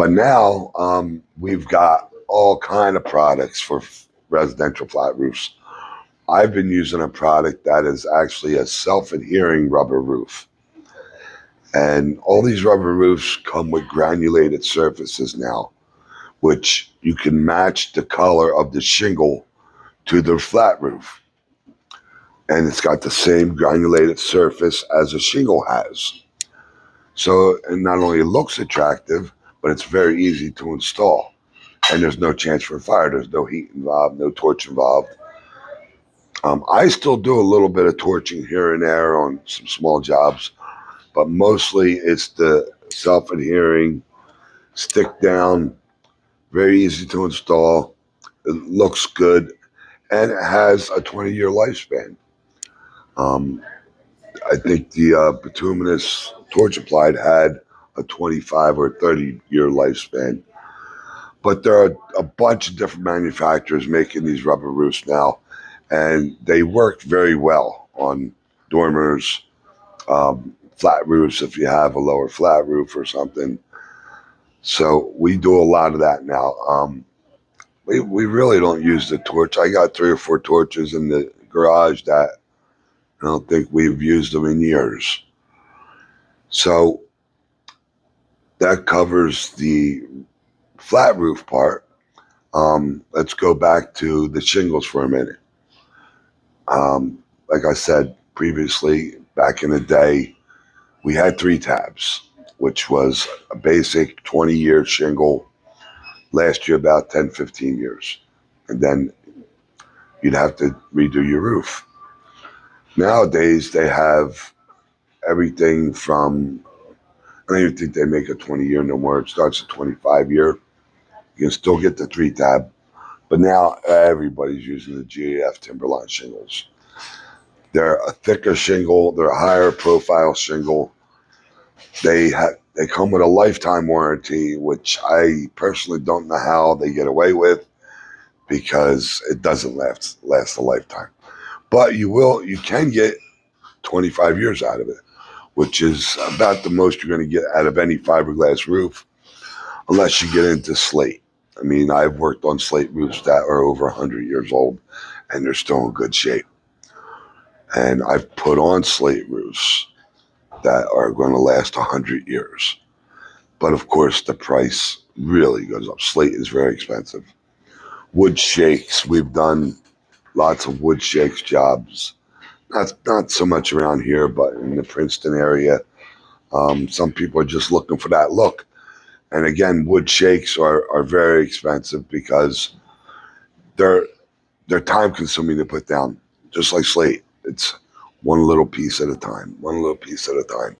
But now we've got all kind of products for residential flat roofs. I've been using a product that is actually a self-adhering rubber roof. And all these rubber roofs come with granulated surfaces now, which you can match the color of the shingle to the flat roof. And it's got the same granulated surface as a shingle has. So it not only looks attractive, but it's very easy to install. And there's no chance for fire. There's no heat involved, no torch involved. I still do a little bit of torching here and there on some small jobs, but mostly it's the self-adhering, stick down, very easy to install. It looks good, and it has a 20-year lifespan. Um, I think the bituminous torch applied had a 25 or 30-year lifespan. But there are a bunch of different manufacturers making these rubber roofs now, and they work very well on dormers, flat roofs if you have a lower flat roof or something. So we do a lot of that now. We really don't use the torch. I got 3 or 4 torches in the garage that I don't think we've used them in years. So that covers the flat roof part. Let's go back to the shingles for a minute. Like I said previously, back in the day, we had 3 tabs, which was a basic 20-year shingle, last you about 10, 15 years. And then you'd have to redo your roof. Nowadays, they have everything from, I don't even think they make a 20-year no more. It starts at 25-year. You can still get the 3 tab, but now everybody's using the GAF Timberline shingles. They're a thicker shingle. They're a higher profile shingle. They come with a lifetime warranty, which I personally don't know how they get away with, because it doesn't last a lifetime. But you can get 25 years out of it, which is about the most you're going to get out of any fiberglass roof, unless you get into slate. I mean, I've worked on slate roofs that are over 100 years old, and they're still in good shape. And I've put on slate roofs that are going to last 100 years. But of course, the price really goes up. Slate is very expensive. Wood shakes, we've done lots of wood shakes jobs. Not so much around here, but in the Princeton area. Some people are just looking for that look. And again, wood shakes are very expensive because they're time consuming to put down, just like slate. It's one little piece at a time, one little piece at a time.